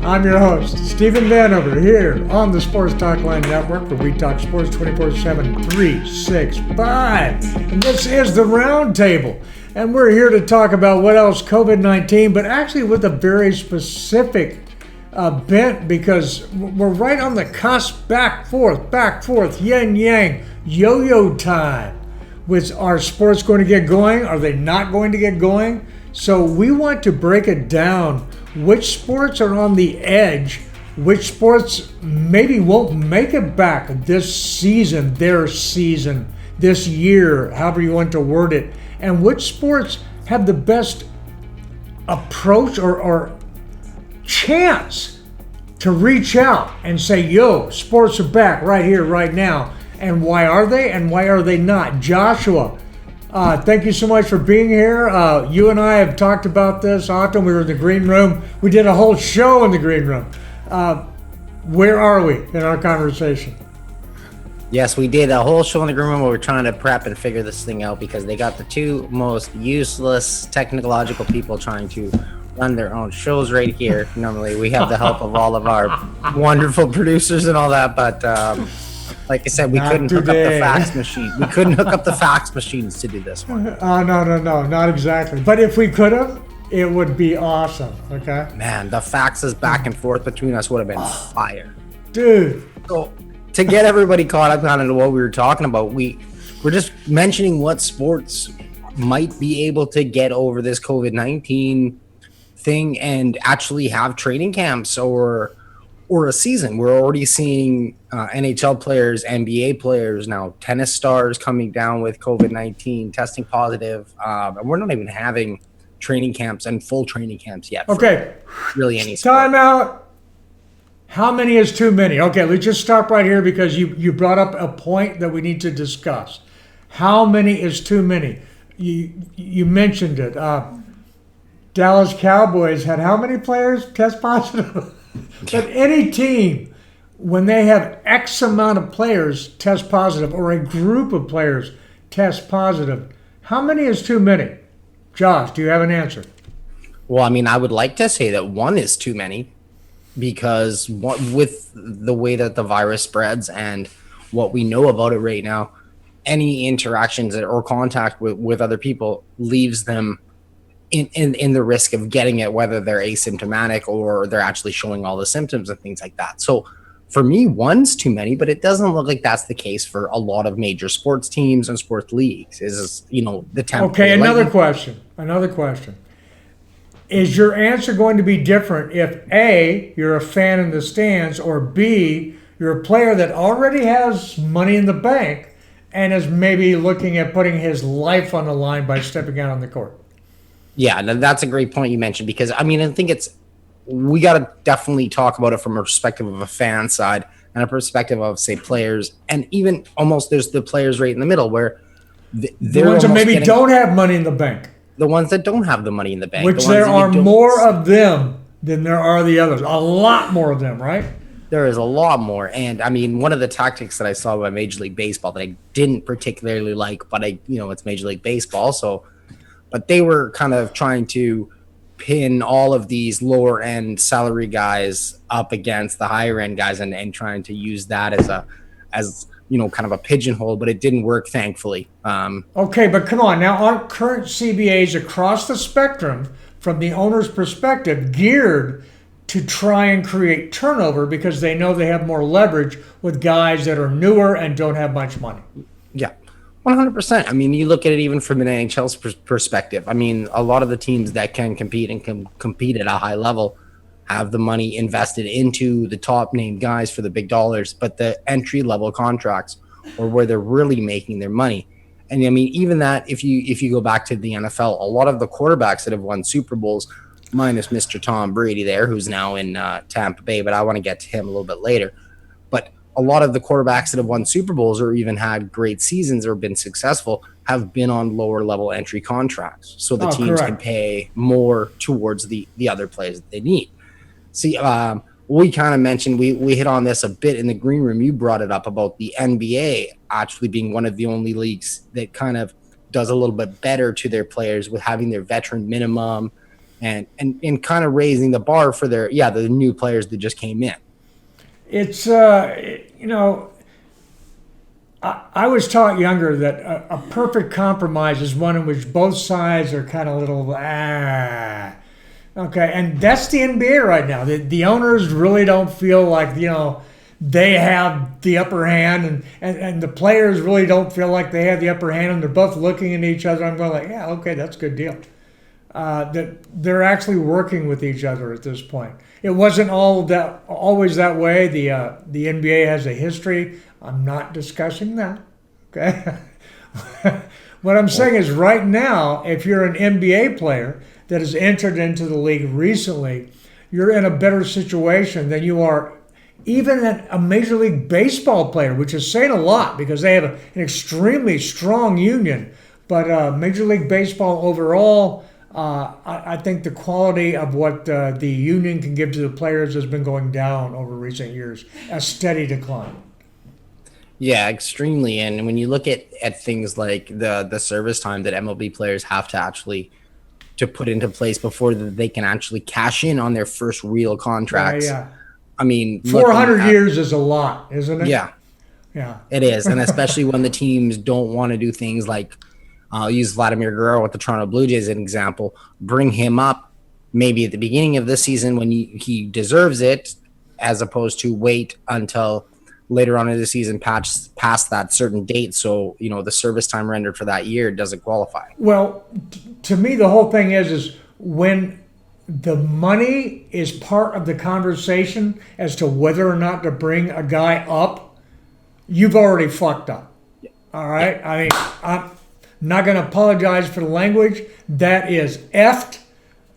I'm your host, Stephen Vanover, here on the Sports Talk Line Network, where we talk sports 24/7, 365. And this is the Roundtable. And we're here to talk about what else, COVID-19, but actually with a very specific bent, because we're right on the cusp, back, forth, yin, yang, yo-yo time. With our sports going to get going? Are they not going to get going? So we want to break it down. Which sports are on the edge? Which sports maybe won't make it back this season, their season, this year, however you want to word it? And which sports have the best approach or chance to reach out and say, yo, sports are back right here, right now? And why are they, and why are they not? Joshua, thank you so much for being here. You and I have talked about this often. We were in the green room. We did a whole show in the green room. Where are we in our conversation? Yes, we did a whole show in the green room where we're trying to prep and figure this thing out, because they got the two most useless technological people trying to run their own shows right here. Normally we have the help of all of our wonderful producers and all that, but like I said, we couldn't hook up the fax machine. We couldn't hook up the fax machines to do this one. No, not exactly. But if we could have, it would be awesome, okay? Man, the faxes back and forth between us would have been fire. Dude. So to get everybody caught up on what we were talking about, we're just mentioning what sports might be able to get over this COVID-19 thing and actually have training camps or a season. We're already seeing NHL players, NBA players, now tennis stars coming down with COVID-19, testing positive. And we're not even having training camps and full training camps yet. Okay. Really any sport. Time out. How many is too many? Okay, let's just stop right here, because you brought up a point that we need to discuss. How many is too many? You mentioned it. Dallas Cowboys had how many players test positive? But any team, when they have X amount of players test positive, or a group of players test positive, how many is too many? Josh, do you have an answer? Well, I mean, I would like to say that one is too many, because with the way that the virus spreads and what we know about it right now, any interactions or contact with other people leaves them in the risk of getting it, whether they're asymptomatic or they're actually showing all the symptoms and things like that. So for me, one's too many, but it doesn't look like that's the case for a lot of major sports teams and sports leagues. Is, the temp. Okay, another question. Is your answer going to be different if A, you're a fan in the stands, or B, you're a player that already has money in the bank and is maybe looking at putting his life on the line by stepping out on the court? Yeah, that's a great point you mentioned, because I mean, I think we got to definitely talk about it from a perspective of a fan side and a perspective of, say, players, and even almost there's the players right in the middle where the ones that maybe don't have money in the bank. The ones that don't have the money in the bank. Which there are more of them than there are the others. A lot more of them, right? There is a lot more. And I mean, one of the tactics that I saw by Major League Baseball that I didn't particularly like, but it's Major League Baseball, so. But they were kind of trying to pin all of these lower end salary guys up against the higher end guys and trying to use that as kind of a pigeonhole, but it didn't work, thankfully. Okay, but come on. Now, aren't current CBAs across the spectrum, from the owner's perspective, geared to try and create turnover because they know they have more leverage with guys that are newer and don't have much money? Yeah. 100%. I mean, you look at it even from an NHL's perspective. I mean, a lot of the teams that can compete and can compete at a high level have the money invested into the top name guys for the big dollars, but the entry level contracts are where they're really making their money. And I mean, even that, if you go back to the NFL, a lot of the quarterbacks that have won Super Bowls, minus Mr. Tom Brady there, who's now in Tampa Bay, but I want to get to him a little bit later. But a lot of the quarterbacks that have won Super Bowls or even had great seasons or been successful have been on lower level entry contracts. So the teams can pay more towards the other players that they need. See, we kind of mentioned, we hit on this a bit in the green room. You brought it up about the NBA actually being one of the only leagues that kind of does a little bit better to their players with having their veteran minimum and kind of raising the bar for the new players that just came in. It's I was taught younger that a perfect compromise is one in which both sides are kind of okay, and that's the NBA right now. The owners really don't feel like they have the upper hand, and the players really don't feel like they have the upper hand, and they're both looking at each other. I'm going like, yeah, okay, that's a good deal. That they're actually working with each other at this point. It wasn't always that way. The NBA has a history. I'm not discussing that. Okay. What I'm saying is right now, if you're an NBA player that has entered into the league recently, you're in a better situation than you are even a Major League Baseball player, which is saying a lot because they have an extremely strong union. But Major League Baseball overall, I think the quality of what the union can give to the players has been going down over recent years, a steady decline. Yeah, extremely. And when you look at things like the service time that MLB players have to put into place before they can actually cash in on their first real contracts. Yeah. I mean, 400 years is a lot, isn't it? Yeah. Yeah. It is. And especially when the teams don't want to do things like I'll use Vladimir Guerrero with the Toronto Blue Jays as an example, bring him up maybe at the beginning of this season when he deserves it, as opposed to wait until later on in the season past that certain date. So, the service time rendered for that year doesn't qualify. Well, to me, the whole thing is when the money is part of the conversation as to whether or not to bring a guy up, you've already fucked up. Yeah. All right? Yeah. I mean, I'm not going to apologize for the language. That is effed.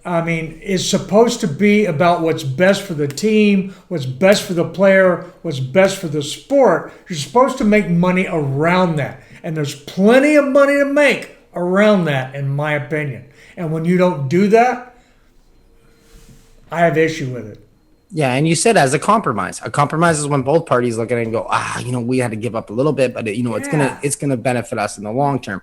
I mean, it's supposed to be about what's best for the team, what's best for the player, what's best for the sport. You're supposed to make money around that. And there's plenty of money to make around that, in my opinion. And when you don't do that, I have issue with it. Yeah, and you said as a compromise. A compromise is when both parties look at it and go, we had to give up a little bit, but it's gonna benefit us in the long term.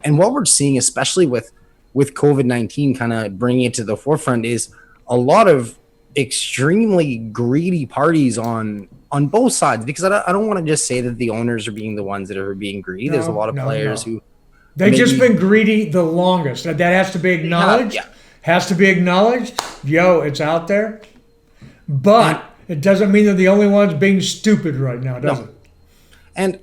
And what we're seeing, especially with COVID-19 kind of bringing it to the forefront, is a lot of extremely greedy parties on both sides. Because I don't want to just say that the owners are being the ones that are being greedy. There's a lot of players who they've just been greedy the longest. That has to be acknowledged. Yeah. Has to be acknowledged. It's out there. But it doesn't mean they're the only ones being stupid right now, does it? And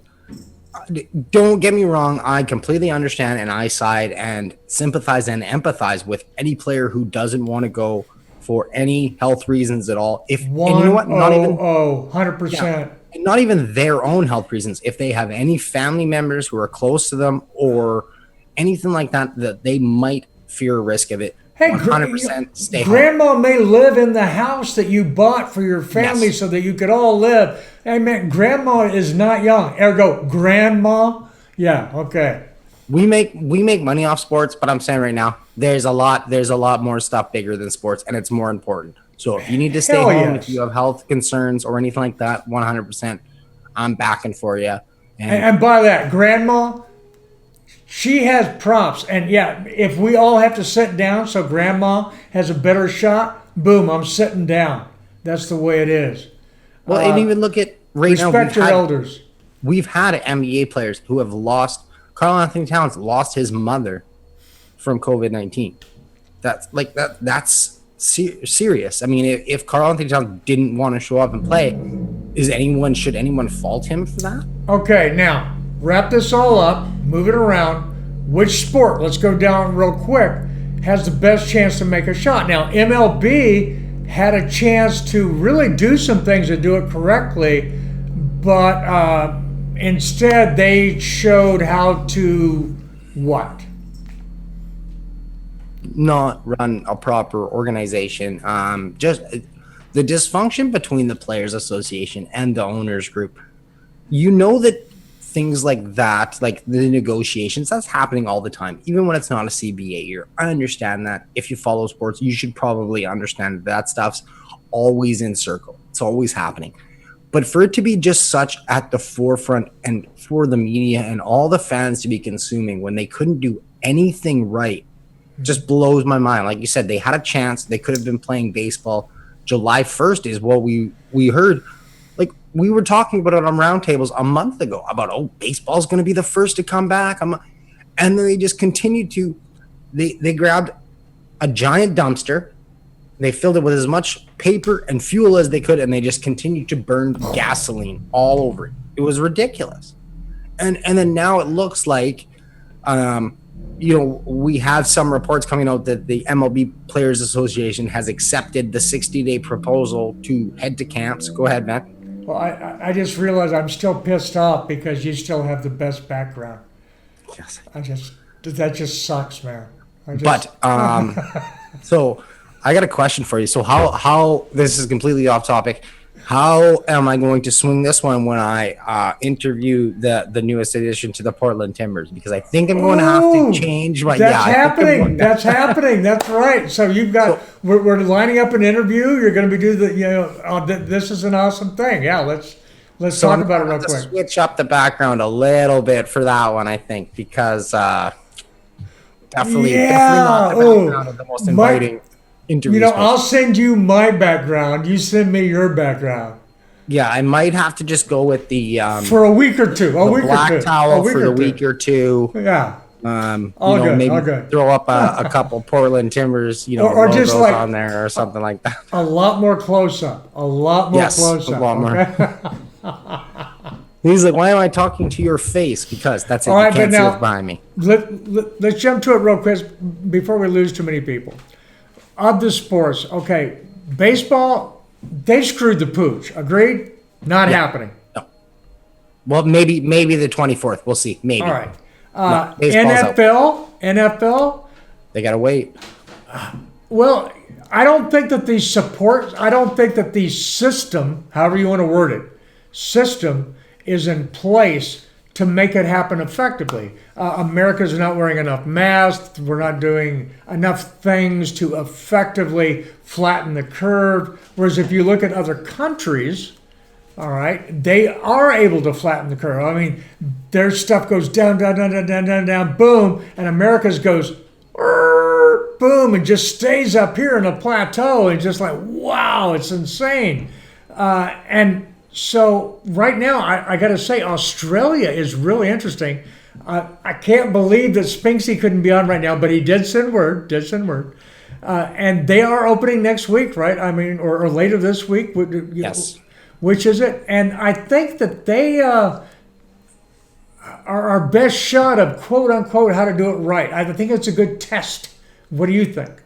don't get me wrong, I completely understand and I side and sympathize and empathize with any player who doesn't want to go for any health reasons at all. And you know what? Not even 100%. Yeah, not even their own health reasons. If they have any family members who are close to them or anything like that they might fear a risk of it, hey, 100% stay home. Grandma may live in the house that you bought for your family so that you could all live. Hey, man, grandma is not young. Ergo, grandma. Yeah, okay. We make money off sports, but I'm saying right now, there's a lot more stuff bigger than sports, and it's more important. So if you need to stay home, if you have health concerns or anything like that, 100%, I'm backing for you. And by that, grandma, she has props. And yeah, if we all have to sit down so grandma has a better shot, boom, I'm sitting down. That's the way it is. Well, and even look at respect your elders. We've had NBA players who have lost. Karl Anthony Towns lost his mother from COVID-19. That's serious. I mean, if Karl Anthony Towns didn't want to show up and play, should anyone fault him for that? Okay, now wrap this all up, move it around. Which sport, let's go down real quick, has the best chance to make a shot? Now, MLB had a chance to really do some things to do it correctly, but instead they showed how to what? Not run a proper organization. Just the dysfunction between the Players Association and the owners group. That things like that, like the negotiations, that's happening all the time, even when it's not a CBA year. I understand that. If you follow sports, you should probably understand that stuff's always in circle. It's always happening. But for it to be just such at the forefront and for the media and all the fans to be consuming when they couldn't do anything right just blows my mind. Like you said, they had a chance. They could have been playing baseball. July 1st is what we heard. Like, we were talking about it on roundtables a month ago about, baseball's going to be the first to come back. And then they just continued to, they grabbed a giant dumpster. They filled it with as much paper and fuel as they could, and they just continued to burn gasoline all over it. It was ridiculous. And then now it looks like, we have some reports coming out that the MLB Players Association has accepted the 60-day proposal to head to camps. Go ahead, Matt. Well, I just realized I'm still pissed off because you still have the best background. Yes. That just sucks, man. So I got a question for you. So how this is completely off topic. How am I going to swing this one when I interview the newest addition to the Portland Timbers? Because I think I'm going to have to change my. That's happening. That's happening. That's right. So you've got we're lining up an interview. You're going to be doing this is an awesome thing. Yeah, let's talk about it real quick. Switch up the background a little bit for that one, I think, because definitely not the background of the most inviting. I'll send you my background. You send me your background. Yeah, I might have to just go with the for a week or two. Black towel for the week or two. Yeah. All good. Throw up a couple Portland Timbers, or logos just like on there or something like that. A lot more close up. A lot more close up. A lot more. He's like, why am I talking to your face? Because that's it. All right, you can't but see now, it behind me. Let's jump to it real quick before we lose too many people. Of the sports, okay, baseball, they screwed the pooch. Agreed? Not happening. No. Well, maybe the 24th. We'll see. Maybe. All right. NFL. They got to wait. Well, I don't think that the system, however you want to word it, system is in place to make it happen effectively. America's not wearing enough masks. We're not doing enough things to effectively flatten the curve. Whereas if you look at other countries, all right, they are able to flatten the curve. I mean, their stuff goes down, boom, and America's goes boom, and just stays up here in a plateau, and just like, wow, it's insane. And so right now, I got to say, Australia is really interesting. I can't believe that Spinksy couldn't be on right now, but he did send word. And they are opening next week, right? I mean, or later this week. Yes. Which is it? And I think that they are our best shot of quote unquote how to do it right. I think it's a good test. What do you think?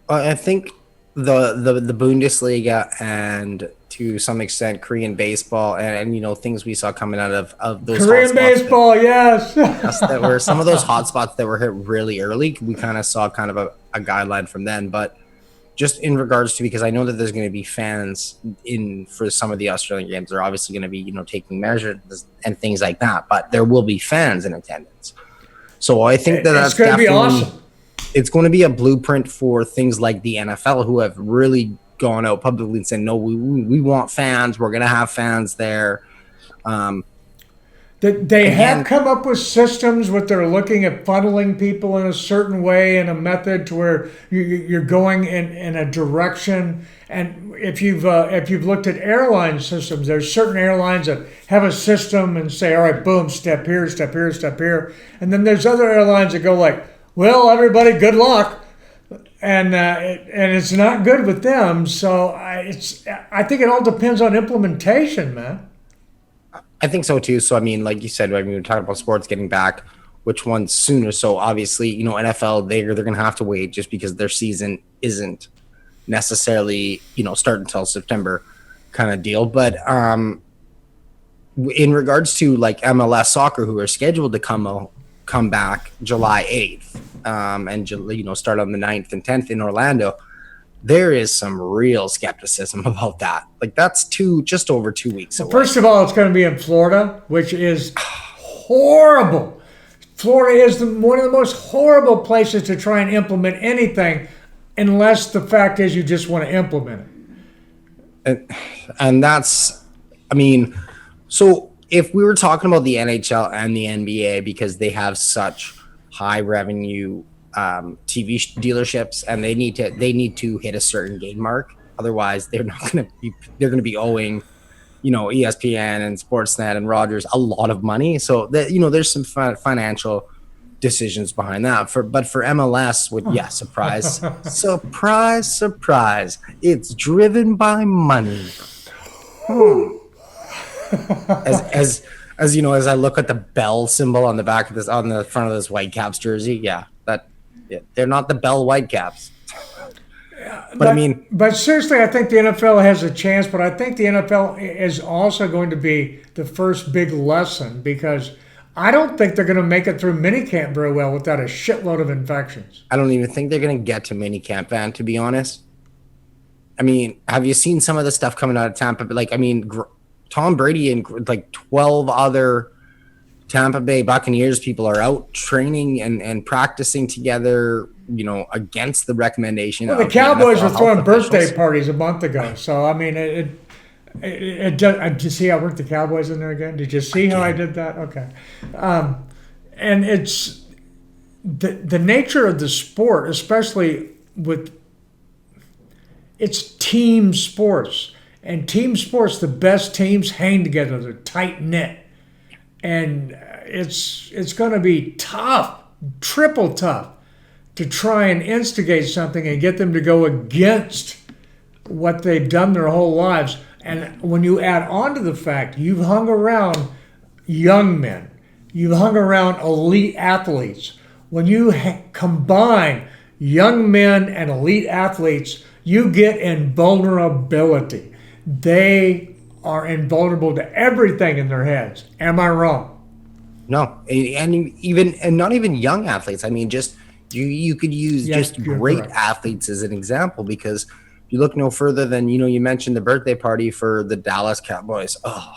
I think the Bundesliga and to some extent Korean baseball and things we saw coming out of those Korean baseball, yes. That were some of those hot spots that were hit really early. We kind of saw kind of a guideline from then, but just in regards to, because I know that there's going to be fans for some of the Australian games. They're obviously going to be taking measures and things like that, but there will be fans in attendance. So I think that's going to be awesome. It's going to be a blueprint for things like the NFL, who have really gone out publicly and said, no, we want fans. We're going to have fans there. They have come up with systems where they're looking at funneling people in a certain way and a method to where you're going in a direction. And if you've looked at airline systems, there's certain airlines that have a system and say, all right, boom, step here, step here, step here. And then there's other airlines that go like, well, everybody, good luck. And it's not good with them. So I think it all depends on implementation, man. I think so too. So I mean, like you said, I mean, we're talking about sports getting back, which one's sooner? So obviously, NFL, they're going to have to wait just because their season isn't necessarily start until September kind of deal. But in regards to like MLS soccer, who are scheduled to come back July 8th and start on the 9th and 10th in Orlando, there is some real skepticism about that. Like, that's just over 2 weeks away. First of all, it's going to be in Florida, which is horrible. Florida is one of the most horrible places to try and implement anything, unless the fact is you just want to implement it. And that's, I mean, so if we were talking about the NHL and the NBA, because they have such high revenue TV dealerships, and they need to hit a certain gate mark. Otherwise, they're going to be owing, ESPN and Sportsnet and Rogers a lot of money. So that, there's some financial decisions behind that. But for MLS, surprise, surprise, it's driven by money. As I look at the bell symbol on the back of this, on the front of this Whitecaps jersey, they're not the Bell Whitecaps. But seriously, I think the NFL has a chance, but I think the NFL is also going to be the first big lesson, because I don't think they're going to make it through minicamp very well without a shitload of infections. I don't even think they're going to get to minicamp, Van, to be honest. I mean, have you seen some of the stuff coming out of Tampa? Tom Brady and 12 other Tampa Bay Buccaneers people are out training and practicing together, against the recommendation. Well, the Cowboys were throwing birthday parties a month ago. So, I mean, did you see I worked the Cowboys in there again? Did you see how I did that? Okay. And it's the nature of the sport, especially it's team sports. And team sports, the best teams hang together. They're tight-knit. And it's going to be tough, triple tough, to try and instigate something and get them to go against what they've done their whole lives. And when you add on to the fact you've hung around young men, you've hung around elite athletes, when you combine young men and elite athletes, you get invulnerability. They are invulnerable to everything in their heads. Am I wrong? No, and not even young athletes. I mean, just you could use great athletes as an example, because if you look no further than, you mentioned the birthday party for the Dallas Cowboys. Oh,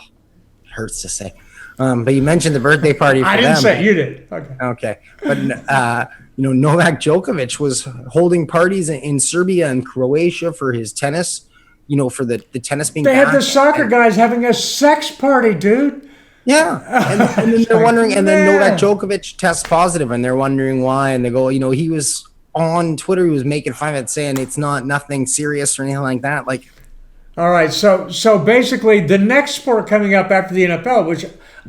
it hurts to say. But you mentioned the birthday party for them. I didn't say, you did. Okay. But, Novak Djokovic was holding parties in Serbia and Croatia for his tennis, for the tennis being They had the soccer guys having a sex party, dude. Yeah. And then they're wondering, and then Novak Djokovic tests positive, and they're wondering why. And they go, he was on Twitter, he was making fun of it, saying it's nothing serious or anything like that. All right. So basically, the next sport coming up after the NFL, which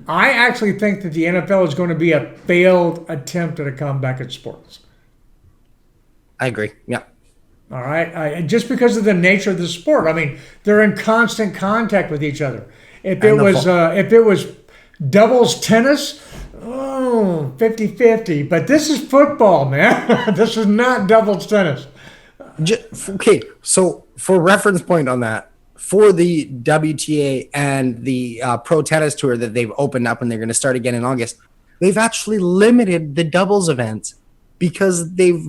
I actually think that the NFL is going to be a failed attempt at a comeback at sports. I agree. Yeah. All right. Just because of the nature of the sport. I mean, they're in constant contact with each other. If it was doubles tennis, 50-50. But this is football, man. This is not doubles tennis. Okay. So for reference point on that, for the WTA and the Pro Tennis Tour that they've opened up and they're going to start again in August, they've actually limited the doubles events because they've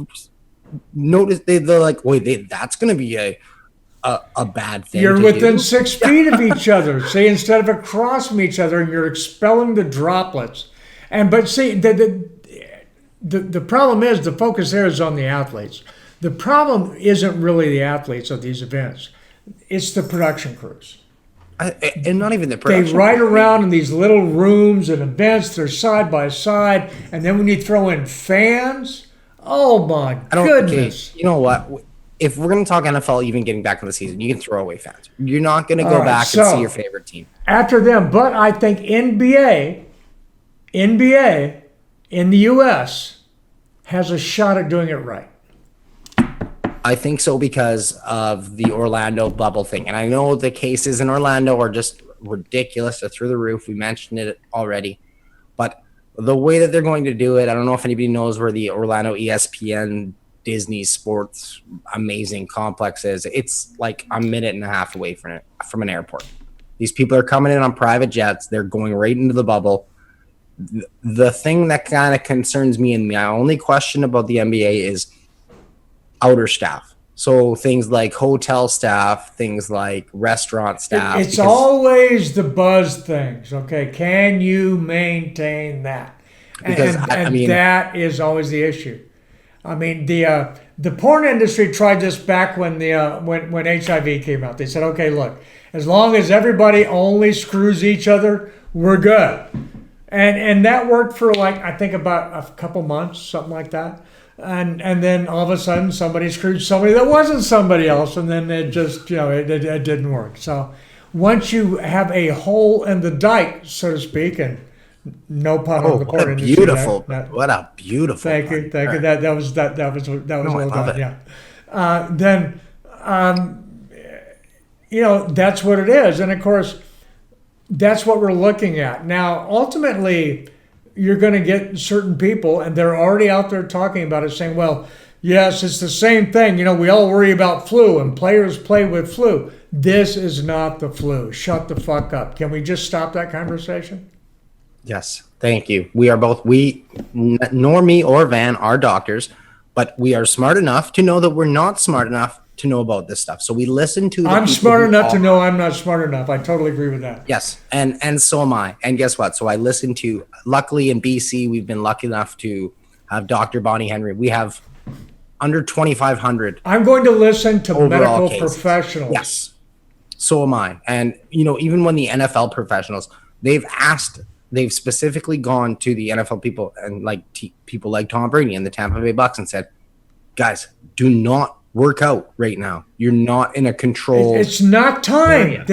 noticed they're like, wait, that's going to be a bad thing. You're within 6 feet of each other. See, instead of across from each other, and you're expelling the droplets. But see, the problem is the focus there is on the athletes. The problem isn't really the athletes of these events. It's the production crews. And not even the production. They ride around in these little rooms and events. They're side by side. And then when you throw in fans, oh my goodness. Okay, you know what? If we're going to talk NFL, even getting back in the season, you can throw away fans. You're not going to go back and see your favorite team. After them. But I think NBA in the U.S. has a shot at doing it right. I think so because of the Orlando bubble thing. And I know the cases in Orlando are just ridiculous. They're through the roof. We mentioned it already. But the way that they're going to do it, I don't know if anybody knows where the Orlando ESPN Disney Sports amazing complex is. It's like a minute and a half away from an airport. These people are coming in on private jets. They're going right into the bubble. The thing that kind of concerns me, and my only question about the NBA, is outer staff. So things like hotel staff, things like restaurant staff. It's always the buzz things. Okay, can you maintain that? Because and that is always the issue. I mean, the porn industry tried this back when when HIV came out. They said, okay, look, as long as everybody only screws each other, we're good. And that worked for I think about a couple months, something like that. and then all of a sudden somebody screwed somebody that wasn't somebody else, and then it just it didn't work. So once you have a hole in the dike, so to speak, and no pun on the what a court beautiful, what a beautiful. Thank you. That was well done. Yeah. Then that's what it is, and of course that's what we're looking at now. Ultimately, you're going to get certain people, and they're already out there talking about it, saying, well, yes, it's the same thing. We all worry about flu, and players play with flu. This is not the flu. Shut the fuck up. Can we just stop that conversation? Yes, thank you. We are both, nor me or Van are doctors, but we are smart enough to know that we're not smart enough to know about this stuff. So we listen to I'm smart enough to know I'm not smart enough. I totally agree with that. Yes, and so am I. And guess what? So I listen to, luckily in BC, we've been lucky enough to have Dr. Bonnie Henry. We have under 2,500. I'm going to listen to medical professionals. Yes, so am I. And, even when the NFL professionals, they've specifically gone to the NFL people and people like Tom Brady and the Tampa Bay Bucks and said, guys, do not work out right now. You're not in a control. It's not time.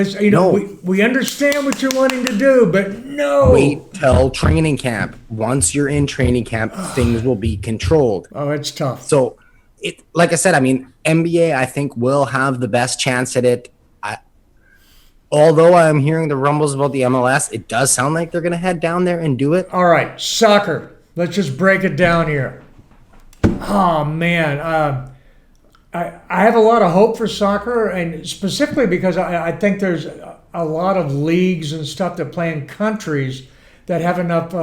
We understand what you're wanting to do, but no. Wait till training camp. Once you're in training camp, things will be controlled. Oh, it's tough. So, like I said, NBA, I think, will have the best chance at it. Although I'm hearing the rumbles about the MLS, it does sound like they're going to head down there and do it. All right, soccer. Let's just break it down here. Oh, man. I have a lot of hope for soccer, and specifically because I think there's a lot of leagues and stuff that play in countries that have enough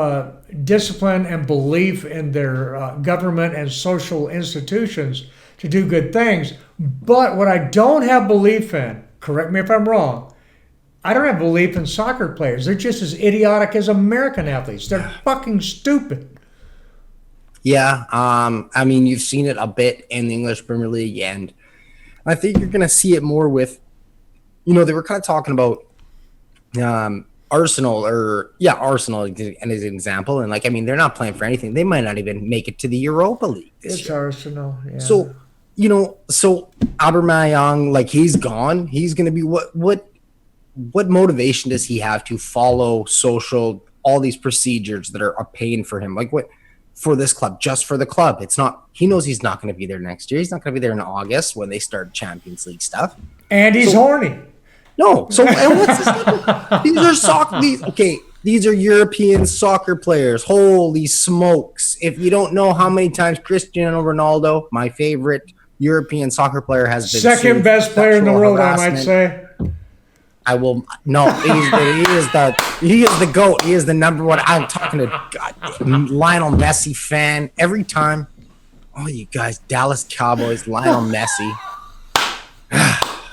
discipline and belief in their government and social institutions to do good things. But what I don't have belief in, correct me if I'm wrong, I don't have belief in soccer players. They're just as idiotic as American athletes. They're fucking stupid. Yeah, you've seen it a bit in the English Premier League, and I think you're going to see it more with, they were kind of talking about Arsenal and as an example, and they're not playing for anything. They might not even make it to the Europa League this year. Arsenal, yeah. So, so Aubameyang, he's gone. He's going to be what motivation does he have to follow all these procedures that are paying for him? What? For this club, just for the club. It's not, he knows he's not going to be there next year. He's not going to be there in August when they start Champions League stuff. And he's horny. No. So and what's this? These are European soccer players. Holy smokes. If you don't know how many times Cristiano Ronaldo, my favorite European soccer player, has been second best player in the world, I might say. I will no. He is the GOAT. He is the number one. I'm talking to Lionel Messi fan every time. Oh, you guys, Dallas Cowboys, Lionel Messi.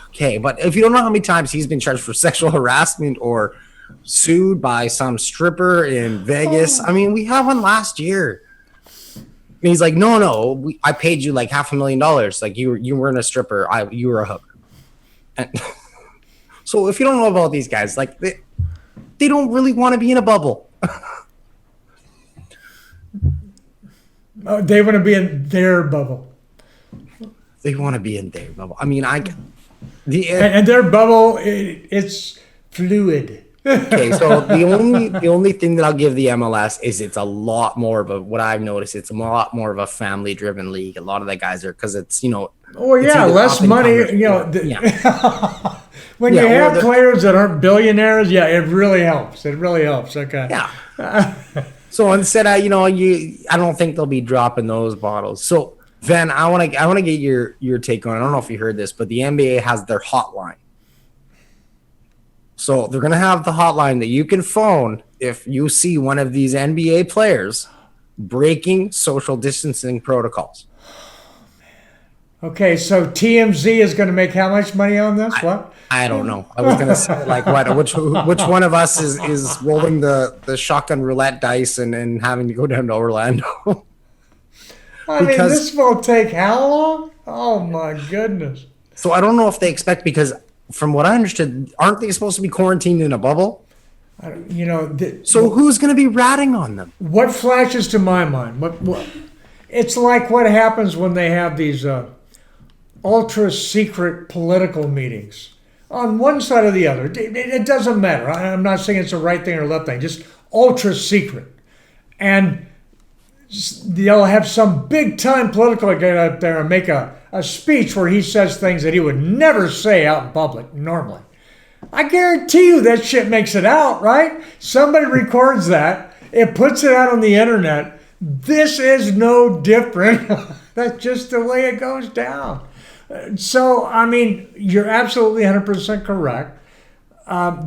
Okay, but if you don't know how many times he's been charged for sexual harassment or sued by some stripper in Vegas, we had one last year. And he's like, no, I paid you $500,000. You weren't a stripper. You were a hooker. And so if you don't know about these guys, they don't really want to be in a bubble. They want to be in their bubble. They want to be in their bubble. And their bubble, it's fluid. Okay, so the only thing that I'll give the MLS is it's a lot more of what I've noticed. It's a lot more of a family-driven league. A lot of the guys are because it's Oh yeah, less money. When you have players that aren't billionaires, it really helps. It really helps. Okay. Yeah. So instead, I don't think they'll be dropping those bottles. So Van, I want to get your take on it. I don't know if you heard this, but the NBA has their hotline. So they're gonna have the hotline that you can phone if you see one of these NBA players breaking social distancing protocols. Okay, so TMZ is going to make how much money on this? What? I don't know. I was going to say which one of us is rolling the shotgun roulette dice and having to go down to Orlando. This will take how long? Oh my goodness. So I don't know if they expect, because from what I understood, aren't they supposed to be quarantined in a bubble? So who's going to be ratting on them? What flashes to my mind? What it's like what happens when they have these ultra secret political meetings on one side or the other. It doesn't matter. I'm not saying it's the right thing or left thing, just ultra secret. And they'll have some big time political guy get up there and make a speech where he says things that he would never say out in public normally. I guarantee you that shit makes it out, right? Somebody records that, it puts it out on the internet. This is no different. That's just the way it goes down. So, I mean, you're absolutely 100% correct.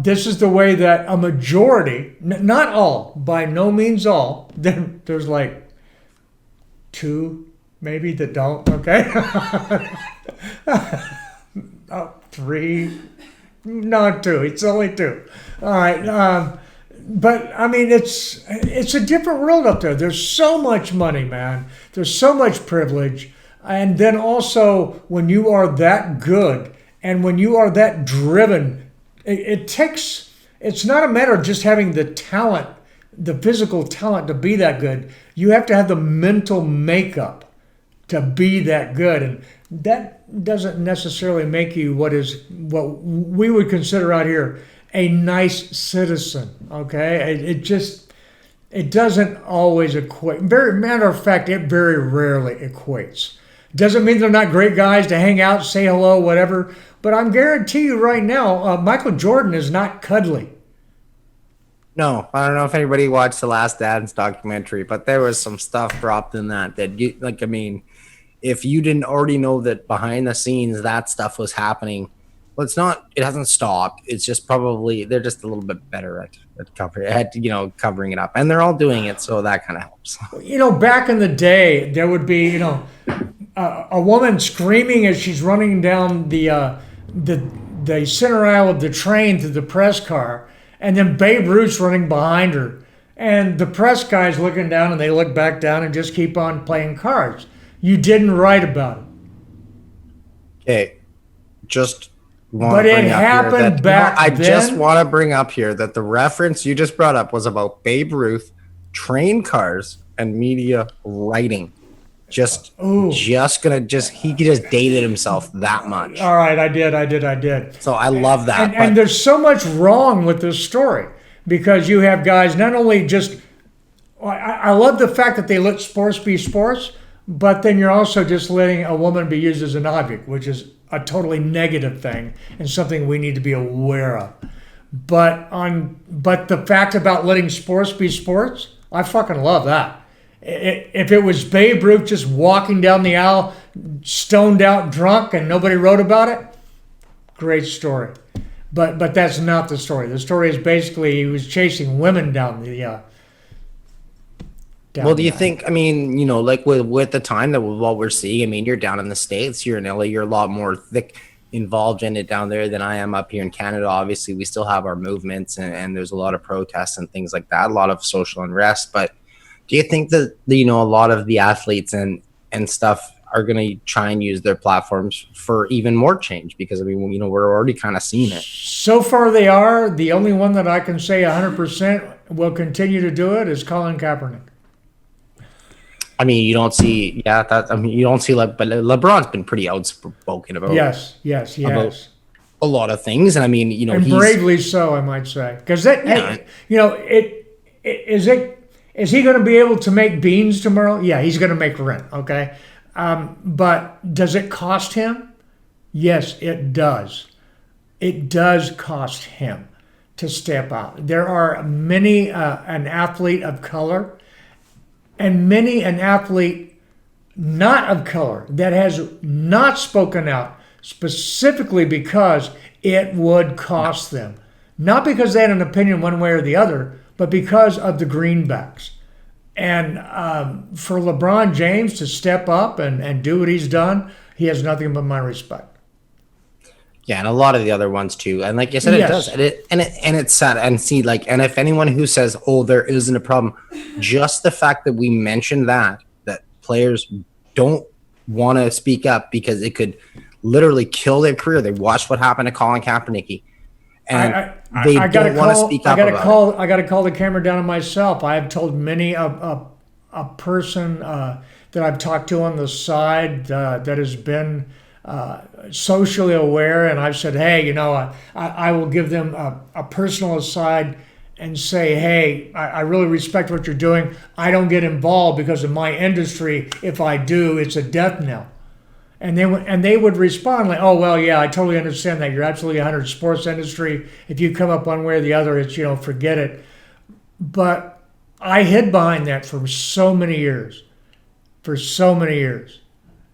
This is the way that a majority, not all, by no means all, there's like 2 maybe that don't, okay? 3, not 2, it's only 2. All right, but I mean, it's a different world up there. There's so much money, man. There's so much privilege. And then also, when you are that good and when you are that driven, it's not a matter of just having the talent, the physical talent to be that good. You have to have the mental makeup to be that good. And that doesn't necessarily make you what we would consider out here a nice citizen, okay? It doesn't always equate. Matter of fact, it very rarely equates. Doesn't mean they're not great guys to hang out, say hello, whatever. But I'm guarantee you right now, Michael Jordan is not cuddly. No, I don't know if anybody watched the Last Dance documentary, but there was some stuff dropped in that you, like, I mean, if you didn't already know that behind the scenes that stuff was happening, well, it hasn't stopped. It's just probably they're just a little bit better at covering it up, and they're all doing it, so that kind of helps. Back in the day, there would be, a woman screaming as she's running down the center aisle of the train to the press car, and then Babe Ruth's running behind her, and the press guy's looking down, and they look back down and just keep on playing cards. You didn't write about it. Okay, just. But it happened back then. I just want to bring up here that the reference you just brought up was about Babe Ruth, train cars, and media writing. He just dated himself that much. All right, I did. So I love that. And there's so much wrong with this story because you have guys not only just. I love the fact that they let sports be sports, but then you're also just letting a woman be used as an object, which is a totally negative thing and something we need to be aware of. But the fact about letting sports be sports, I fucking love that. If it was Babe Ruth just walking down the aisle, stoned out, drunk, and nobody wrote about it, great story. But that's not the story. The story is basically he was chasing women down the. Well, do you think? I mean, like with the time that what we're seeing. I mean, you're down in the States. You're in LA. You're a lot more involved in it down there than I am up here in Canada. Obviously, we still have our movements, and there's a lot of protests and things like that. A lot of social unrest. But do you think that a lot of the athletes and stuff are going to try and use their platforms for even more change? Because I mean, we're already kind of seeing it. So far, they are. The only one that I can say 100% will continue to do it is Colin Kaepernick. I mean, you don't see, but LeBron's been pretty outspoken about. Yes. About a lot of things, and I mean, and bravely so, I might say, because is he going to be able to make beans tomorrow? Yeah, he's going to make rent. Okay, but does it cost him? Yes, it does. It does cost him to step out. There are many an athlete of color. And many an athlete not of color that has not spoken out specifically because it would cost them. Not because they had an opinion one way or the other, but because of the greenbacks. And for LeBron James to step up and do what he's done, he has nothing but my respect. Yeah, and a lot of the other ones too. And like you said, it does. And it's sad. And see, and if anyone who says, oh, there isn't a problem, just the fact that we mentioned that players don't want to speak up because it could literally kill their career. They watched what happened to Colin Kaepernick. And they don't want to speak up about it. I got to call the camera down on myself. I have told many a person that I've talked to on the side that has been socially aware, and I've said, hey, I will give them a personal aside and say, hey, I really respect what you're doing. I don't get involved because in my industry, if I do, it's a death knell. And they would respond like, oh, well, yeah, I totally understand that. You're absolutely 100 sports industry. If you come up one way or the other, it's, forget it. But I hid behind that for so many years.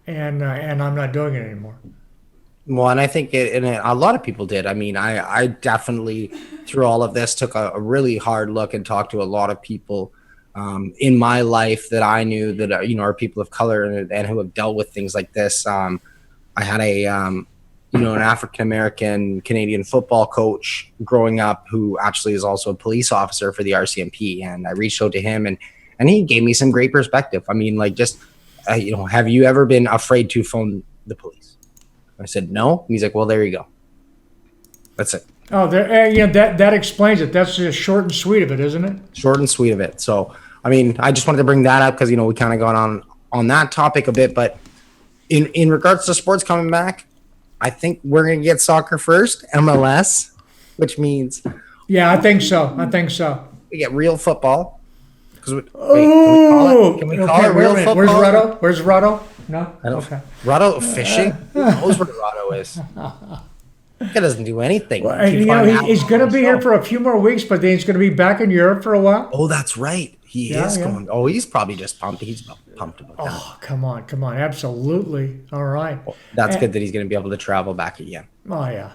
And I'm not doing it anymore. Well, and I think a lot of people did. I mean, I definitely, through all of this, took a really hard look and talked to a lot of people in my life that I knew that are people of color and who have dealt with things like this. I had an African American Canadian football coach growing up who actually is also a police officer for the RCMP, and I reached out to him and he gave me some great perspective. I mean, like, just have you ever been afraid to phone the police? I said no. And he's like, well, there you go. That's it. Oh, that explains it. That's just short and sweet of it, isn't it? Short and sweet of it. So, I mean, I just wanted to bring that up because, we kind of got on that topic a bit. But in regards to sports coming back, I think we're going to get soccer first, MLS, which means. Yeah, I think so. We get real football. Can we call it real football? Where's Rado? Where's Rado? No? Okay. Rado fishing? Who knows where Rado is? He doesn't do anything. Well, he's going to be here for a few more weeks, but then he's going to be back in Europe for a while. Oh, that's right. He is going. Oh, he's probably just pumped. He's pumped about that. Oh, come on. Absolutely. All right. Well, that's good that he's going to be able to travel back again. Oh, yeah.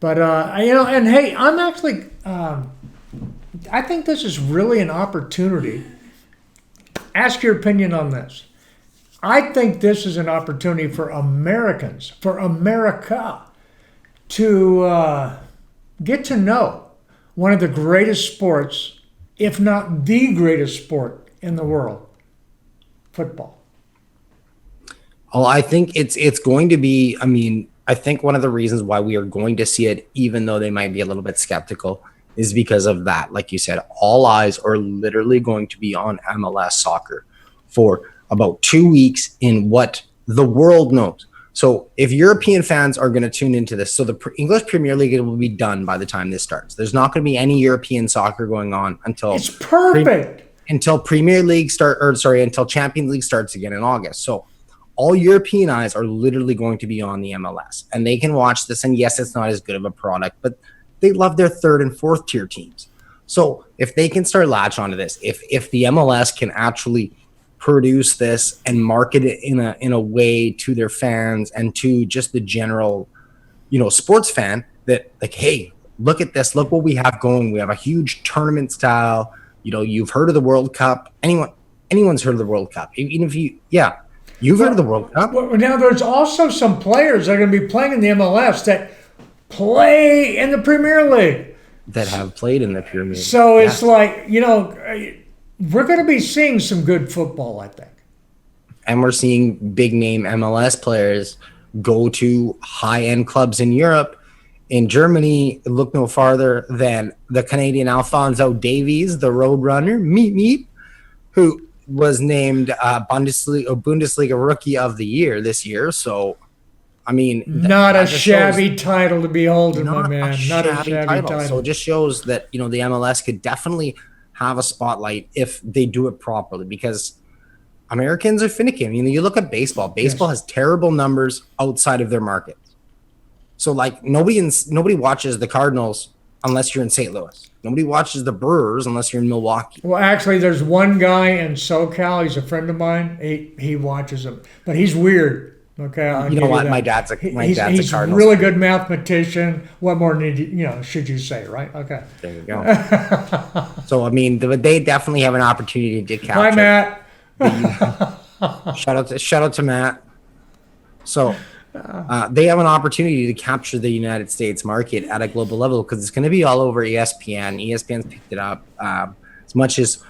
But, and hey, I'm actually, I think this is really an opportunity. Ask your opinion on this. I think this is an opportunity for Americans, for America, to get to know one of the greatest sports, if not the greatest sport in the world, football. Well, I think it's going to be, I think one of the reasons why we are going to see it, even though they might be a little bit skeptical, is because of that. Like you said, all eyes are literally going to be on MLS soccer for about 2 weeks in what the world knows. So if European fans are going to tune into this, so the English Premier League will be done by the time this starts. There's not going to be any European soccer going on until it's perfect until until Champions League starts again in August. So all European eyes are literally going to be on the MLS, and they can watch this. And yes, it's not as good of a product, but they love their third and fourth tier teams. So if they can start latch onto this, if the MLS can actually produce this and market it in a way to their fans and to just the general, sports fan, that like, hey, look at this, look what we have going. We have a huge tournament style. You've heard of the World Cup. Anyone's heard of the World Cup. Even if you've heard of the World Cup. Well, now there's also some players that are going to be playing in the MLS that play in the Premier League. That have played in the Premier League. So it's like, we're going to be seeing some good football, I think. And we're seeing big name MLS players go to high-end clubs in Europe. In Germany, look no farther than the Canadian Alphonso Davies, the Roadrunner, meet, who was named Bundesliga Rookie of the Year this year. So, not a shabby title to be holding, my man. Not a shabby title. So it just shows that, the MLS could definitely have a spotlight if they do it properly, because Americans are finicky. You look at baseball. Baseball has terrible numbers outside of their market. So, like, nobody watches the Cardinals unless you're in St. Louis. Nobody watches the Brewers unless you're in Milwaukee. Well, actually, there's one guy in SoCal. He's a friend of mine. He watches them, but he's weird. Okay, you know what? My dad's a Cardinals. He's a really good mathematician. What more should you say, right? Okay. There you go. So they definitely have an opportunity to capture. Hi, Matt. Shout out to Matt. So they have an opportunity to capture the United States market at a global level, because it's going to be all over ESPN. ESPN's picked it up. As much as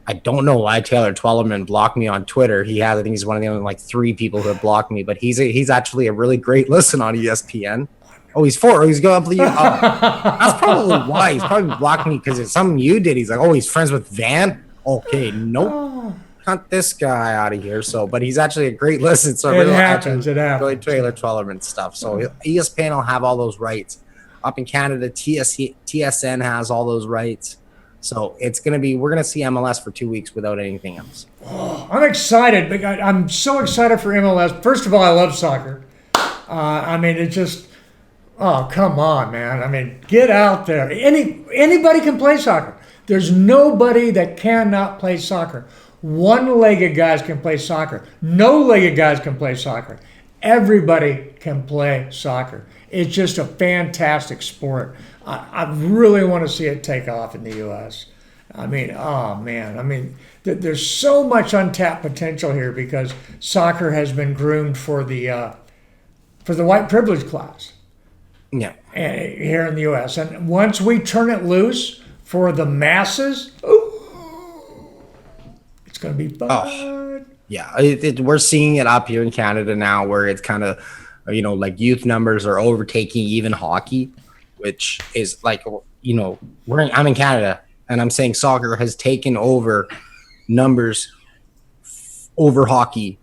I don't know why Taylor Twellerman blocked me on Twitter. I think he's one of the only 3 people who have blocked me, but he's actually a really great listen on ESPN. Oh, he's going up. That's probably why he's probably blocked me, because it's something you did. He's like, oh, he's friends with Van. Okay, nope. cut this guy out of here. So, but he's actually a great listen. So It happens. Really trailer Twellerman stuff. So ESPN will have all those rights. Up in Canada, TSN has all those rights. So we're going to see MLS for 2 weeks without anything else. Oh, I'm excited. I'm so excited for MLS. First of all, I love soccer. It just, oh, come on, man. I mean, get out there. Anybody can play soccer. There's nobody that cannot play soccer. One-legged guys can play soccer. No-legged guys can play soccer. Everybody can play soccer. It's just a fantastic sport. I really want to see it take off in the U.S. There's so much untapped potential here because soccer has been groomed for the white privilege class. Yeah. Here in the U.S. And once we turn it loose for the masses, it's going to be fun. Oh, yeah. We're seeing it up here in Canada now where it's kind of, like youth numbers are overtaking even hockey, which is like, I'm in Canada and I'm saying soccer has taken over numbers over hockey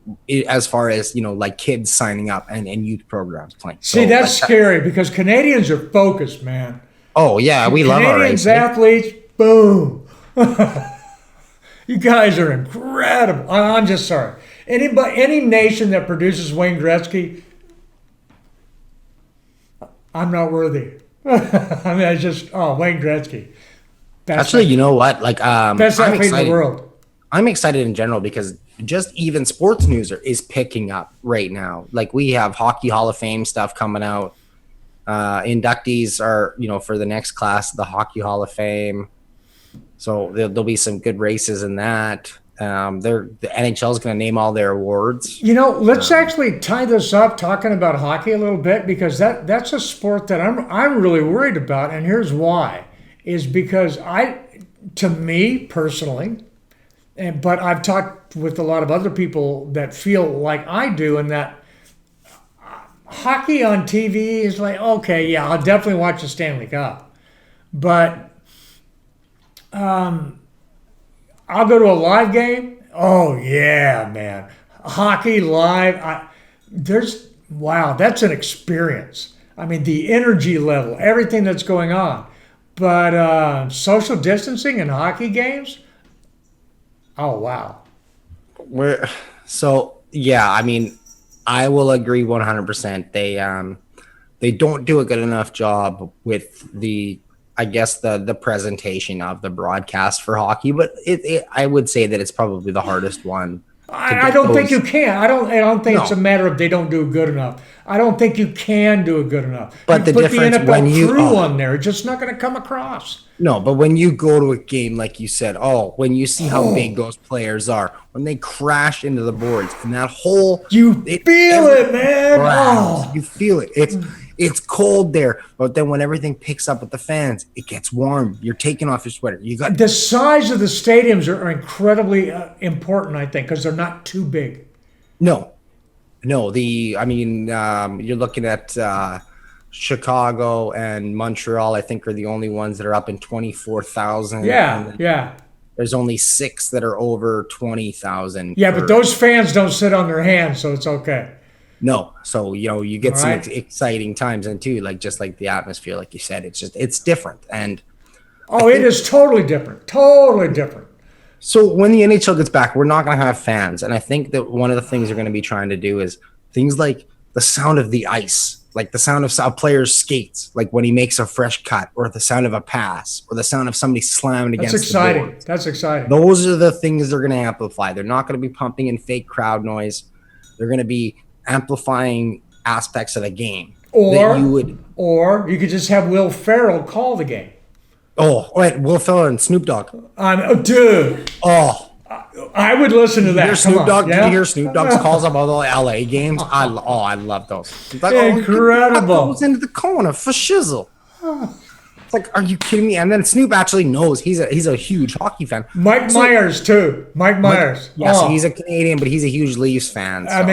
as far as, like kids signing up and youth programs playing. See, that's scary because Canadians are focused, man. Oh, yeah. We love our Canadians athletes, boom. You guys are incredible. I'm just sorry. Any nation that produces Wayne Gretzky, I'm not worthy. Wayne Gretzky. Actually, you know what? Best athlete in the world. I'm excited in general because just even sports news is picking up right now. Like we have Hockey Hall of Fame stuff coming out. Inductees are, for the next class, the Hockey Hall of Fame. So there'll be some good races in that. The NHL is going to name all their awards. Let's actually tie this up talking about hockey a little bit because that's a sport that I'm really worried about, and here's why: is because to me personally, but I've talked with a lot of other people that feel like I do, and that hockey on TV is like, okay, yeah, I'll definitely watch the Stanley Cup, but I'll go to a live game. Oh yeah, man, hockey live. That's an experience. I mean, the energy level, everything that's going on, but social distancing in hockey games. Oh wow. I will agree 100%. They don't do a good enough job with the presentation of the broadcast for hockey, but I would say that it's probably the hardest one. I don't think you can. I don't think it's a matter of they don't do good enough. I don't think you can do it good enough. But you the difference when you put the NFL crew on there, it's just not going to come across. No, but when you go to a game, like you said, when you see how big those players are, when they crash into the boards and that whole feel it, man. You feel it. It's cold there, but then when everything picks up with the fans, it gets warm. You're taking off your sweater. The size of the stadiums are incredibly important, I think, because they're not too big. No. You're looking at Chicago and Montreal. I think are the only ones that are up in 24,000. Yeah. There's only 6 that are over 20,000. Yeah, but those fans don't sit on their hands, so it's okay. No, so you get some exciting times, and too, just like the atmosphere, like you said, it's different, and it is totally different. So when the NHL gets back, we're not going to have fans, and I think that one of the things they're going to be trying to do is things like the sound of the ice, like the sound of a player's skates, like when he makes a fresh cut, or the sound of a pass, or the sound of somebody slamming against the board. That's exciting. Those are the things they're going to amplify. They're not going to be pumping in fake crowd noise. They're going to be amplifying aspects of the game. Or you could just have Will Ferrell call the game. Oh, wait, Will Ferrell and Snoop Dogg. Dude. Oh. I would listen to that. Did you hear Snoop Dogg's calls about the LA games? I love those. It's like, incredible. Goes into the corner for shizzle. It's like, are you kidding me? And then Snoop actually knows he's a huge hockey fan. Mike Myers too. Mike Myers. Yes, he's a Canadian, but he's a huge Leafs fan. So.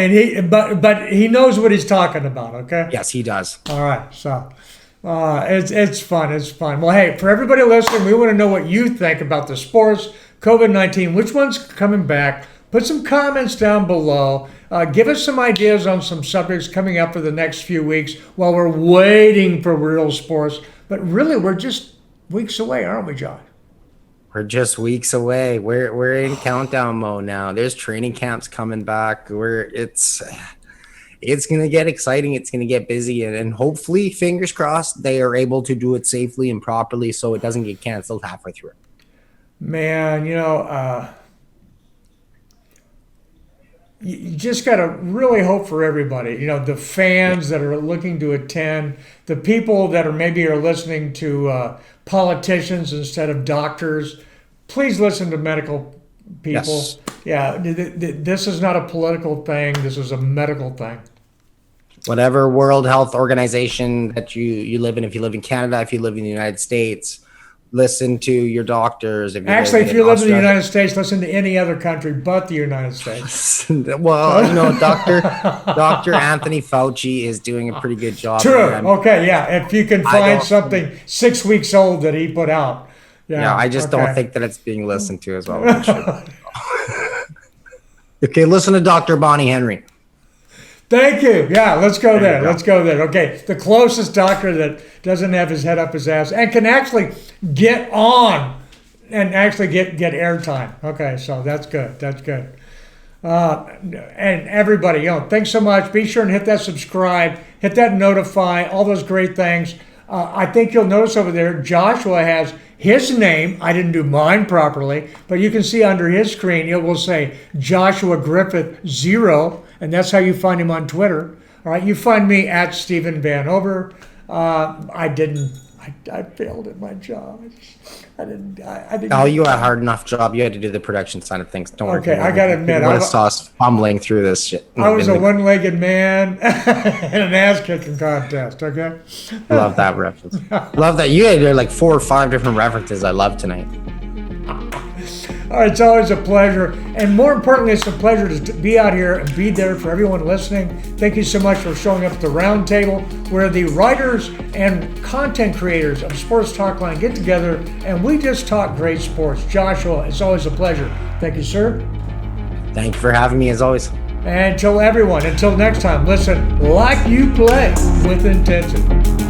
But he knows what he's talking about. Okay. Yes, he does. All right, so. It's fun. It's fun. Well, hey, for everybody listening, we want to know what you think about the sports, COVID-19, which one's coming back, Put some comments down below. Give us some ideas on some subjects coming up for the next few weeks while we're waiting for real sports. But really, we're just weeks away, aren't we, Josh? We're just weeks away. We're in countdown mode now. There's training camps coming back. It's going to get exciting. It's going to get busy, and hopefully, fingers crossed, they are able to do it safely and properly so it doesn't get canceled halfway through. Man, you just got to really hope for everybody. The fans that are looking to attend, the people that are listening to politicians instead of doctors. Please listen to medical people. Yes. Yeah, this is not a political thing. This is a medical thing. Whatever World Health Organization that you live in, if you live in Canada, if you live in the United States, listen to your doctors. If you live in the United States, listen to any other country but the United States. Well, Dr. Anthony Fauci is doing a pretty good job. True. Okay, yeah. If you can find something 6 weeks old that he put out. Yeah, I just don't think that it's being listened to as well as it should. Okay, listen to Dr. Bonnie Henry. Thank you. Yeah, let's go there. Let's go there. Okay, the closest doctor that doesn't have his head up his ass and can actually get on and actually get airtime. Okay, so that's good. That's good. And everybody, thanks so much. Be sure and hit that subscribe, hit that notify, all those great things. I think you'll notice over there, Joshua has his name. I didn't do mine properly, but you can see under his screen, it will say Joshua Griffith 0, and that's how you find him on Twitter. All right, you find me at Stephen Vanover. I failed at my job. I didn't. Oh, you had a hard enough job. You had to do the production side of things. Don't worry. Okay, I got to admit, I saw us fumbling through this shit. I was a one-legged man in an ass-kicking contest. Okay. Love that reference. Love that you had like 4 or 5 different references. I love tonight. All right, it's always a pleasure. And more importantly, it's a pleasure to be out here and be there for everyone listening. Thank you so much for showing up at the Roundtable, where the writers and content creators of Sports Talkline get together and we just talk great sports. Joshua, it's always a pleasure. Thank you, sir. Thank you for having me, as always. And until next time, listen like you play with intensity.